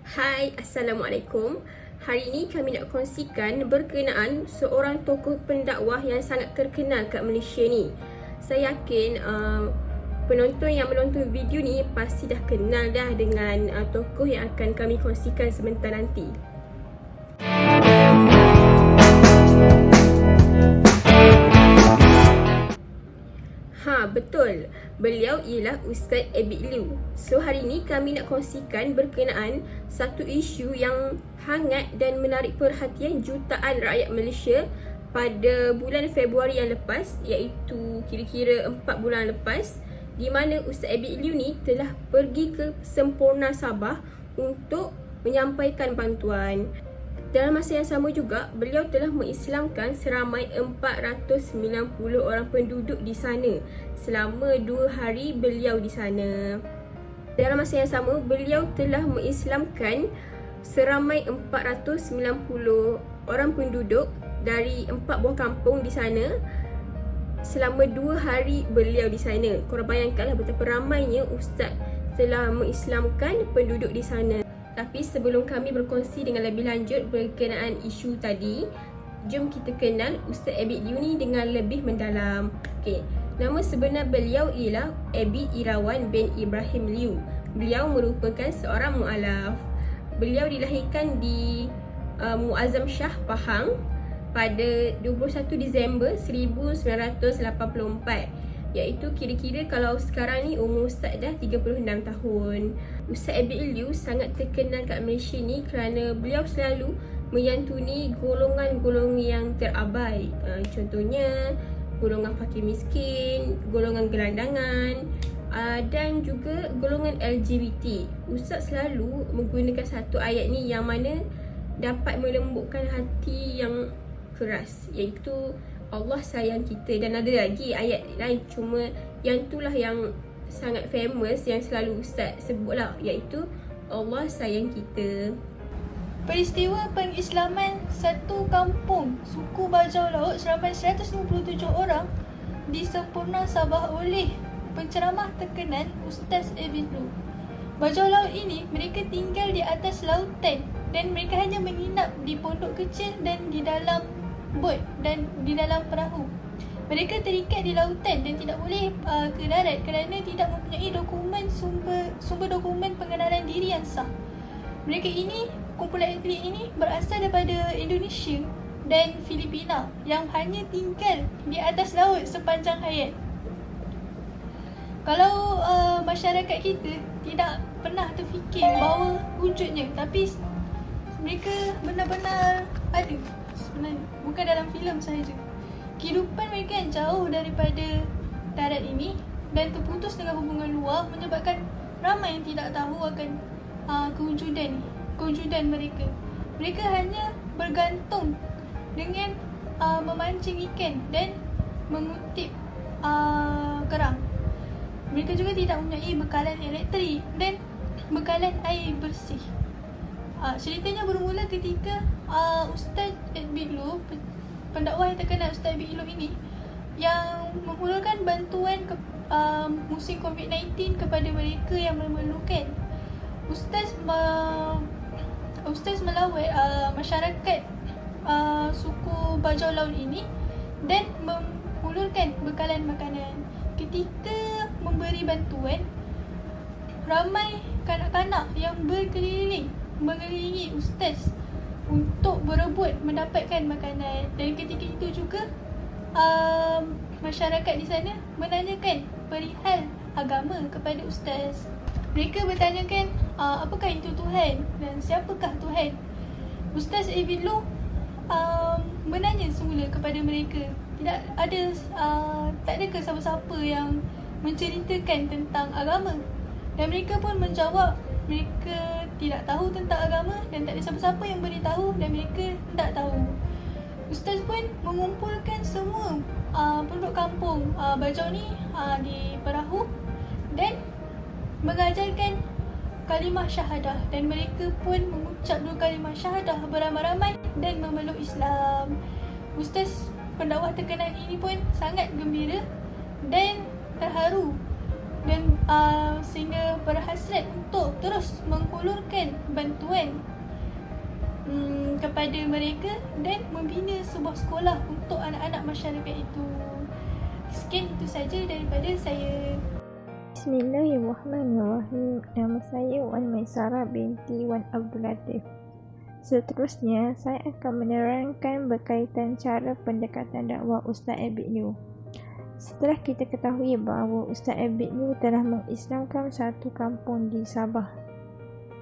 Hai, Assalamualaikum. Hari ini kami nak kongsikan berkenaan seorang tokoh pendakwah yang sangat terkenal kat Malaysia ni. Saya yakin penonton yang menonton video ni pasti dah kenal dah dengan tokoh yang akan kami kongsikan sebentar nanti. Betul. Beliau ialah Ustaz Abid Liew. So hari ini kami nak kongsikan berkenaan satu isu yang hangat dan menarik perhatian jutaan rakyat Malaysia pada bulan Februari yang lepas, iaitu kira-kira 4 bulan lepas, di mana Ustaz Abid Liew ni telah pergi ke Semporna Sabah untuk menyampaikan bantuan. Dalam masa yang sama juga, beliau telah mengislamkan seramai 490 orang penduduk di sana selama 2 hari beliau di sana. Dalam masa yang sama, beliau telah mengislamkan seramai 490 orang penduduk dari 4 buah kampung di sana selama 2 hari beliau di sana. Korang bayangkanlah betapa ramainya Ustaz telah mengislamkan penduduk di sana. Tapi sebelum kami berkongsi dengan lebih lanjut berkenaan isu tadi, jom kita kenal Ustaz Abid Liew ni dengan lebih mendalam. Okey, nama sebenar beliau ialah Abid Irawan bin Ibrahim Liew. Beliau merupakan seorang mu'alaf. Beliau dilahirkan di Muazzam Shah, Pahang pada 21 Disember 1984. Iaitu kira-kira kalau sekarang ni umur Ustaz dah 36 tahun. Ustaz Abid Liew sangat terkenal kat Malaysia ni kerana beliau selalu menyantuni golongan-golongan yang terabai. Contohnya golongan fakir miskin, golongan gelandangan dan juga golongan LGBT. Ustaz selalu menggunakan satu ayat ni yang mana dapat melembutkan hati yang keras, iaitu Allah sayang kita, dan ada lagi ayat lain, cuma yang itulah yang sangat famous yang selalu Ustaz sebut lah, iaitu Allah sayang kita. Peristiwa pengislaman satu kampung suku Bajau Laut seramai 157 orang di Semporna Sabah oleh penceramah terkenal Ustaz Abid Liew. Bajau Laut ini mereka tinggal di atas lautan dan mereka hanya menginap di pondok kecil dan di dalam bot dan di dalam perahu. Mereka terikat di lautan dan tidak boleh ke darat kerana tidak mempunyai dokumen sumber dokumen pengenalan diri yang sah. Mereka ini, kumpulan atlet ini berasal daripada Indonesia dan Filipina yang hanya tinggal di atas laut sepanjang hayat. Kalau masyarakat kita tidak pernah terfikir bahawa wujudnya, tapi mereka benar-benar ada sebenarnya, bukan dalam filem sahaja. Kehidupan mereka yang jauh daripada darat ini dan terputus dengan hubungan luar menyebabkan ramai yang tidak tahu akan kewujudan mereka. Mereka hanya bergantung dengan memancing ikan dan mengutip kerang. Mereka juga tidak mempunyai bekalan elektrik dan bekalan air bersih. Ceritanya bermula ketika Ustaz Abid Liew, pendakwah yang terkenal Ustaz Abid Liew ini, yang menghulurkan bantuan musim COVID-19 kepada mereka yang memerlukan. Ustaz melawat masyarakat suku Bajau Laut ini dan menghulurkan bekalan makanan. Ketika memberi bantuan, ramai kanak-kanak yang mengelilingi Ustaz untuk berebut mendapatkan makanan. Dan ketika itu juga masyarakat di sana menanyakan perihal agama kepada Ustaz. Mereka bertanyakan apakah itu Tuhan dan siapakah Tuhan. Ustaz Abid Liew menanya semula kepada mereka. Tak ada ke siapa-siapa yang menceritakan tentang agama. Dan mereka pun menjawab mereka tidak tahu tentang agama dan tak ada siapa-siapa yang beritahu dan mereka tak tahu. Ustaz pun mengumpulkan semua penduduk kampung Bajau ni di perahu dan mengajarkan kalimah syahadah, dan mereka pun mengucap 2 kalimah syahadah beramai-ramai dan memeluk Islam. Ustaz pendakwah terkenal ini pun sangat gembira dan terharu dan sehingga berhasrat untuk terus menghulurkan bantuan kepada mereka dan membina sebuah sekolah untuk anak-anak masyarakat itu. Sekian itu saja daripada saya. Bismillahirrahmanirrahim. Nama saya Wan Maisara binti Wan Abdul Latif. Seterusnya, saya akan menerangkan berkaitan cara pendekatan dakwah Ustaz Abid Liu. Setelah kita ketahui bahawa Ustaz Abid Liu telah mengislamkan satu kampung di Sabah,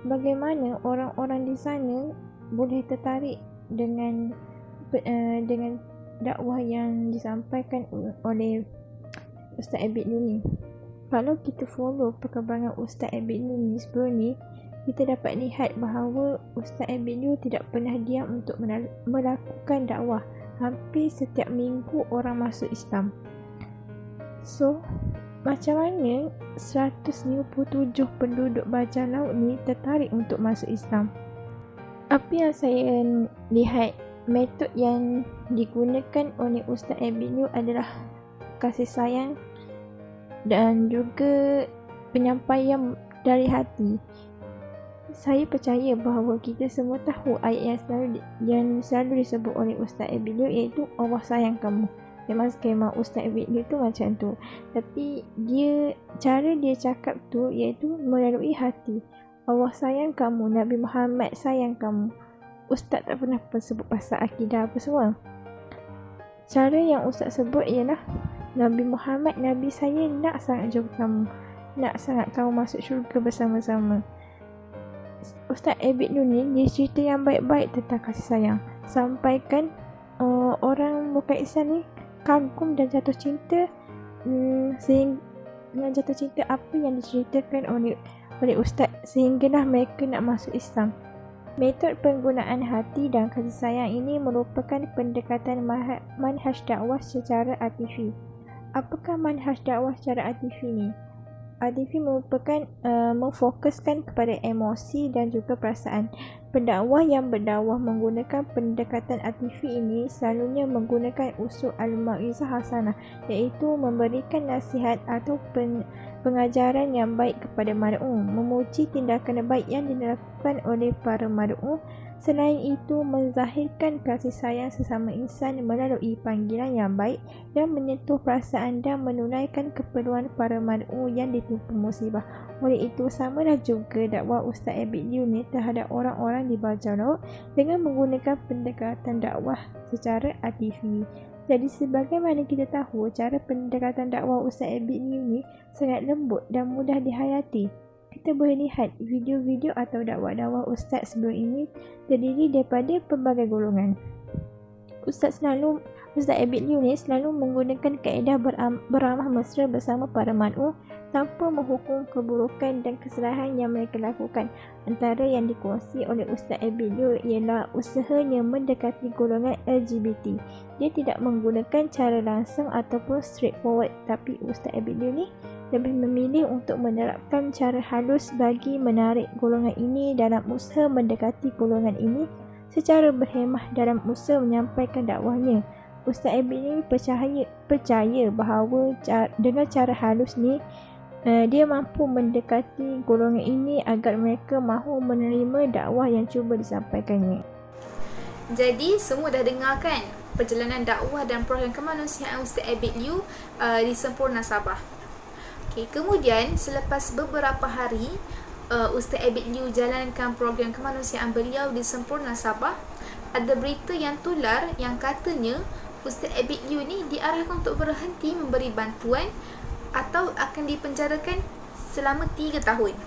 bagaimana orang-orang di sana boleh tertarik dengan dakwah yang disampaikan oleh Ustaz Abid Liu ni? Kalau kita follow perkembangan Ustaz Abid Liu ni sebelum ni, kita dapat lihat bahawa Ustaz Abid Liu tidak pernah diam untuk melakukan dakwah. Hampir setiap minggu orang masuk Islam. So, macam mana 157 penduduk bajau laut ni tertarik untuk masuk Islam? Apa yang saya lihat, metod yang digunakan oleh Ustaz Abid Liu adalah kasih sayang dan juga penyampaian dari hati. Saya percaya bahawa kita semua tahu ayat yang selalu disebut oleh Ustaz Abid Liu, iaitu Allah sayang kamu. Memang skema Ustaz Abid Liu tu macam tu, tapi cara dia cakap tu iaitu melalui hati. Allah sayang kamu, Nabi Muhammad sayang kamu. Ustaz tak pernah sebut pasal akidah apa semua. Cara yang Ustaz sebut ialah Nabi Muhammad, Nabi saya nak sangat jumpa kamu, nak sangat kamu masuk syurga bersama-sama. Ustaz Abid Liu ni dia cerita yang baik-baik tentang kasih sayang, sampaikan orang bukan Islam ni kagum dan jatuh cinta, dengan jatuh cinta apa yang diceritakan oleh Ustaz, sehinggalah mereka nak masuk Islam. Metod penggunaan hati dan kasih sayang ini merupakan pendekatan manhaj dakwah secara aktifi. Apakah manhaj dakwah secara aktifi ni? Aktifi merupakan memfokuskan kepada emosi dan juga perasaan. Pendakwah yang berdakwah menggunakan pendekatan aktifi ini selalunya menggunakan usul al-mau'izah hasanah, iaitu memberikan nasihat atau pengajaran yang baik kepada mad'u, memuji tindakan baik yang dilakukan oleh para mad'u. Selain itu, menzahirkan kasih sayang sesama insan melalui panggilan yang baik yang menyentuh perasaan dan menunaikan keperluan para mad'u yang ditimpa musibah. Oleh itu, samalah juga dakwah Ustaz Abid Liu ni terhadap orang-orang di bajau laut dengan menggunakan pendekatan dakwah secara aktifi. Jadi sebagaimana kita tahu, cara pendekatan dakwah Ustaz Abid Liu ni sangat lembut dan mudah dihayati. Kita boleh lihat video-video atau dakwah-dakwah Ustaz sebelum ini terdiri daripada pelbagai golongan. Ustaz Abid Liu ni selalu menggunakan kaedah beramah mesra bersama para mad'u tanpa menghukum keburukan dan kesalahan yang mereka lakukan. Antara yang dikongsi oleh Ustaz Abid Liu ialah usahanya mendekati golongan LGBT. Dia tidak menggunakan cara langsung ataupun straightforward, tapi Ustaz Abid Liu ni lebih memilih untuk menerapkan cara halus bagi menarik golongan ini dalam usaha mendekati golongan ini secara berhemah dalam usaha menyampaikan dakwahnya. Ustaz Abid Liu percaya bahawa dengan cara halus ni dia mampu mendekati golongan ini agar mereka mahu menerima dakwah yang cuba disampaikannya. Jadi semua dah dengar kan perjalanan dakwah dan program kemanusiaan Ustaz Abid Liu di Sempurna Sabah. Okay, kemudian selepas beberapa hari Ustaz Abid Liu jalankan program kemanusiaan beliau di Sempurna Sabah, ada berita yang tular yang katanya Ustaz Abid Liu ni diarahkan untuk berhenti memberi bantuan atau akan dipenjarakan selama 3 tahun.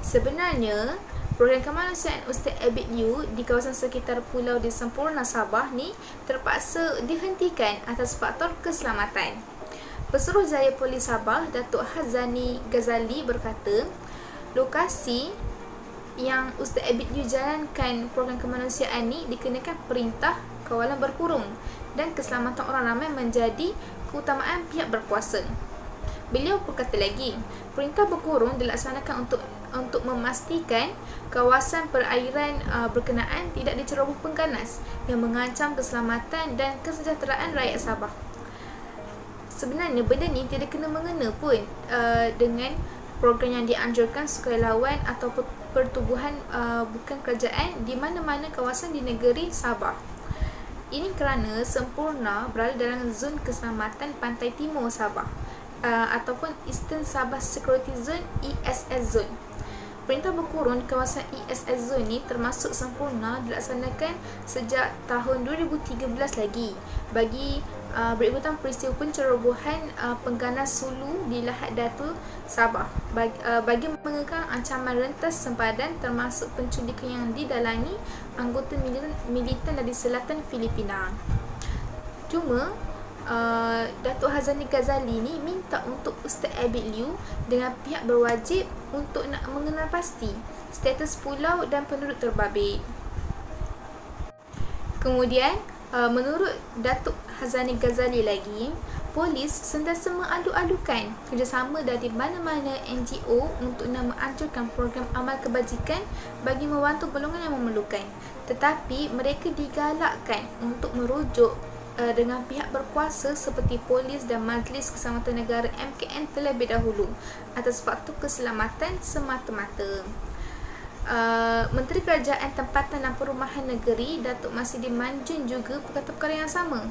Sebenarnya program kemanusiaan Ustaz Abid Liu di kawasan sekitar pulau di Sempurna Sabah ni terpaksa dihentikan atas faktor keselamatan. Pesuruhjaya Polis Sabah, Datuk Hazani Ghazali berkata, lokasi yang Ustaz Abid Liu jalankan program kemanusiaan ni dikenakan perintah kawalan berkurung dan keselamatan orang ramai menjadi keutamaan pihak berkuasa. Beliau berkata lagi, perintah berkurung dilaksanakan untuk memastikan kawasan perairan berkenaan tidak diceroboh pengganas yang mengancam keselamatan dan kesejahteraan rakyat Sabah. sebenarnya benda ni tidak kena mengena pun dengan program yang dianjurkan sukarelawan atau pertubuhan bukan kerajaan di mana-mana kawasan di negeri Sabah. Ini kerana Sempurna berada dalam zon keselamatan pantai timur Sabah ataupun Eastern Sabah Security Zone, ESS Zone. Perintah berkurun kawasan ESS Zone ni termasuk Sempurna dilaksanakan sejak tahun 2013 lagi bagi berikutan peristiwa pencerobohan pengganas Sulu di Lahad Datu Sabah bagi mengekang ancaman rentas sempadan termasuk penculikan yang didalami anggota militan dari selatan Filipina. Cuma Datuk Hazani Ghazali ni minta untuk Ustaz Abid Liu dengan pihak berwajib untuk nak mengenal pasti status pulau dan penduduk terbabit. Kemudian menurut Datuk Hazani Ghazali lagi, polis sentiasa mengalu-alukan kerjasama dari mana-mana NGO untuk nak menganjurkan program amal kebajikan bagi membantu golongan yang memerlukan. Tetapi mereka digalakkan untuk merujuk dengan pihak berkuasa seperti polis dan Majlis Keselamatan Negara MKN terlebih dahulu atas faktor keselamatan semata-mata. Menteri Kerajaan Tempatan dan Perumahan Negeri Datuk Masidi Manjun juga berkata perkara yang sama.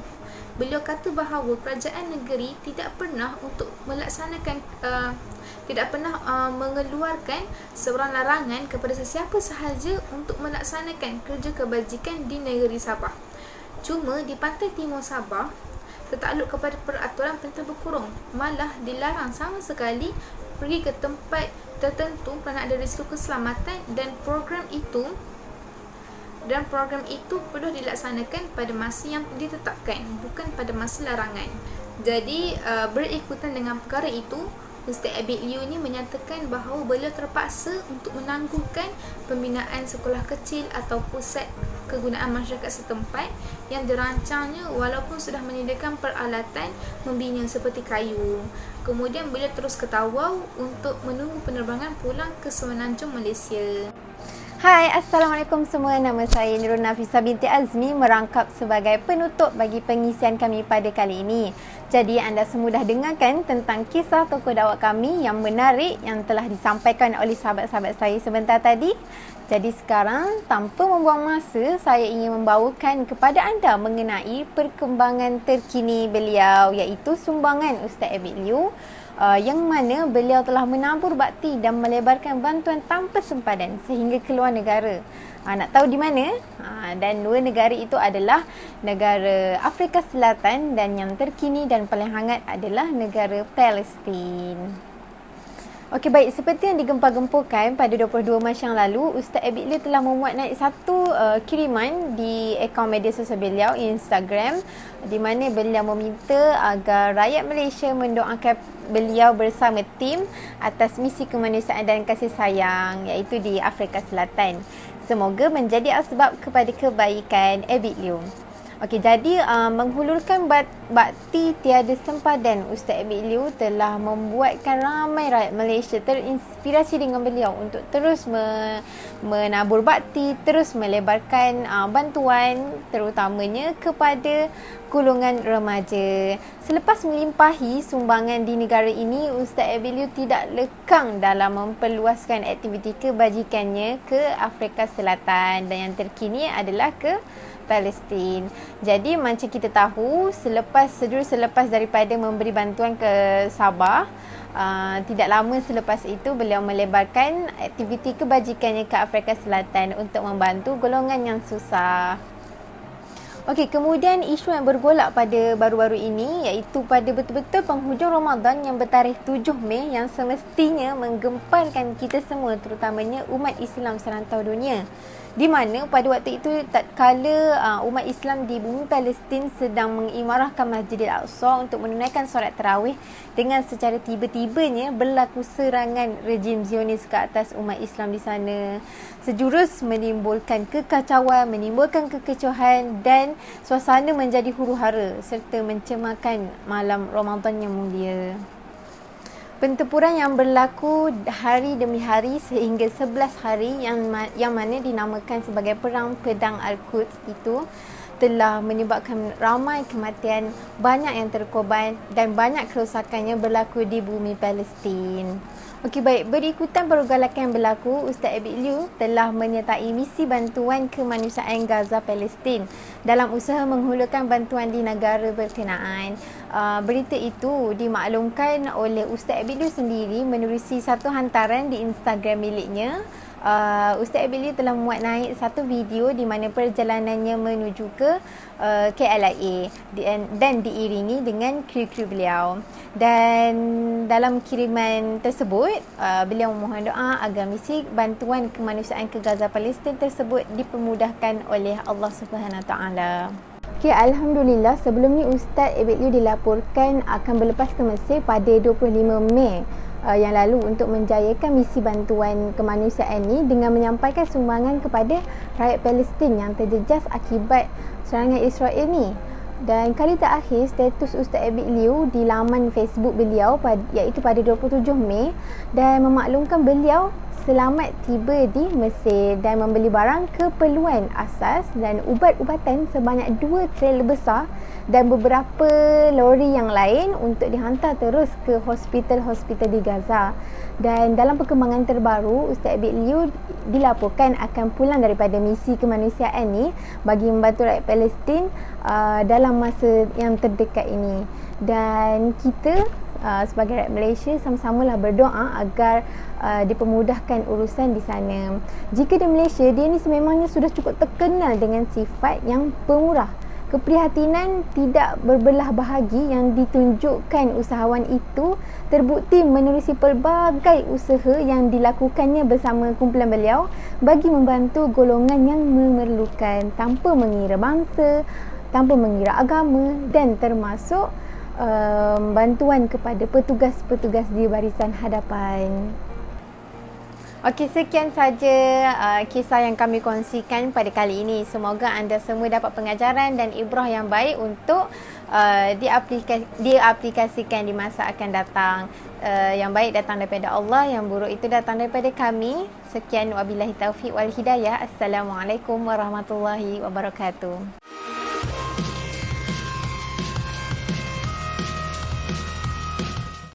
Beliau kata bahawa kerajaan negeri tidak pernah untuk melaksanakan mengeluarkan sebarang larangan kepada sesiapa sahaja untuk melaksanakan kerja kebajikan di negeri Sabah. Cuma di pantai timur Sabah tertakluk kepada peraturan perintah berkurung, malah dilarang sama sekali pergi ke tempat tertentu kerana ada risiko keselamatan dan program itu perlu dilaksanakan pada masa yang ditetapkan, bukan pada masa larangan. Jadi berikutan dengan perkara itu, Ustaz Abid Liu ni menyatakan bahawa beliau terpaksa untuk menangguhkan pembinaan sekolah kecil atau pusat kegunaan masyarakat setempat yang dirancangnya walaupun sudah menyediakan peralatan membina seperti kayu. Kemudian beliau terus ke Tawau untuk menunggu penerbangan pulang ke Semenanjung Malaysia. Hai, Assalamualaikum semua. Nama saya Nurul Nafisa binti Azmi merangkap sebagai penutup bagi pengisian kami pada kali ini. Jadi anda semua dah dengarkan tentang kisah tokoh dakwah kami yang menarik yang telah disampaikan oleh sahabat-sahabat saya sebentar tadi. Jadi sekarang tanpa membuang masa, saya ingin membawakan kepada anda mengenai perkembangan terkini beliau, iaitu sumbangan Ustaz Abid Liu, yang mana beliau telah menabur bakti dan melebarkan bantuan tanpa sempadan sehingga ke luar negara. Nak tahu di mana? Dan dua negara itu adalah negara Afrika Selatan dan yang terkini dan paling hangat adalah negara Palestin. Okey, baik, seperti yang digempar-gemburkan pada 22 Mac yang lalu, Ustaz Abid Liu telah memuat naik satu kiriman di akaun media sosial beliau, Instagram, di mana beliau meminta agar rakyat Malaysia mendoakan beliau bersama tim atas misi kemanusiaan dan kasih sayang, iaitu di Afrika Selatan. Semoga menjadi asbab kepada kebaikan Abid Liu. Okey, jadi menghulurkan bakti tiada sempadan, Ustaz Abid Liu telah membuatkan ramai rakyat Malaysia terinspirasi dengan beliau untuk terus menabur bakti, terus melebarkan bantuan terutamanya kepada golongan remaja. Selepas melimpahi sumbangan di negara ini, Ustaz Abid Liu tidak lekang dalam memperluaskan aktiviti kebajikannya ke Afrika Selatan dan yang terkini adalah ke Palestin. Jadi macam kita tahu, selepas daripada memberi bantuan ke Sabah, tidak lama selepas itu beliau melebarkan aktiviti kebajikannya ke Afrika Selatan untuk membantu golongan yang susah. Okey, kemudian isu yang bergolak pada baru-baru ini iaitu pada betul-betul penghujung Ramadan yang bertarikh 7 Mei yang semestinya menggemparkan kita semua, terutamanya umat Islam serantau dunia. Di mana pada waktu itu tatkala umat Islam di bumi Palestin sedang mengimarahkan Masjidil Aqsa untuk menunaikan solat tarawih, dengan secara tiba-tibanya berlaku serangan rejim Zionis ke atas umat Islam di sana. Sejurus menimbulkan kekacauan, menimbulkan kekecohan dan suasana menjadi huru-hara serta mencemarkan malam Ramadan yang mulia. Pentempuran yang berlaku hari demi hari sehingga 11 hari yang mana dinamakan sebagai Perang Pedang Al-Quds itu telah menyebabkan ramai kematian, banyak yang terkorban dan banyak kerosakan yang berlaku di bumi Palestin. Okey, baik, berikutan pergolakan yang berlaku, Ustaz Abid Liu telah menyertai misi bantuan kemanusiaan Gaza Palestin dalam usaha menghulurkan bantuan di negara berkenaan. Berita itu dimaklumkan oleh Ustaz Abid Liu sendiri menerusi satu hantaran di Instagram miliknya. Ustaz Abid Liu telah muat naik satu video di mana perjalanannya menuju ke KLIA dan diiringi dengan kru-kru beliau. Dan dalam kiriman tersebut, beliau memohon doa agar misi bantuan kemanusiaan ke Gaza Palestin tersebut dipermudahkan oleh Allah Subhanahu Wa Taala. Okay, Alhamdulillah, sebelum ni Ustaz Abid Liu dilaporkan akan berlepas ke Mesir pada 25 Mei yang lalu untuk menjayakan misi bantuan kemanusiaan ni dengan menyampaikan sumbangan kepada rakyat Palestin yang terjejas akibat serangan Israel ni. Dan kali terakhir status Ustaz Abid Liu di laman Facebook beliau iaitu pada 27 Mei dan memaklumkan beliau selamat tiba di Mesir dan membeli barang keperluan asas dan ubat-ubatan sebanyak 2 trailer besar dan beberapa lori yang lain untuk dihantar terus ke hospital-hospital di Gaza. Dan dalam perkembangan terbaru, Ustaz Abid Liu dilaporkan akan pulang daripada misi kemanusiaan ni bagi membantu rakyat Palestin dalam masa yang terdekat ini. Dan kita sebagai rakyat Malaysia sama-samalah berdoa agar dipermudahkan urusan di sana. Jika di Malaysia, dia ni sememangnya sudah cukup terkenal dengan sifat yang pemurah, keprihatinan, tidak berbelah bahagi yang ditunjukkan usahawan itu terbukti menerusi pelbagai usaha yang dilakukannya bersama kumpulan beliau bagi membantu golongan yang memerlukan tanpa mengira bangsa, tanpa mengira agama dan termasuk bantuan kepada petugas-petugas di barisan hadapan. Okey, sekian saja kisah yang kami kongsikan pada kali ini. Semoga anda semua dapat pengajaran dan ibrah yang baik untuk diaplikasikan di masa akan datang. Yang baik datang daripada Allah, yang buruk itu datang daripada kami. Sekian, wabillahi taufiq wal hidayah. Assalamualaikum warahmatullahi wabarakatuh.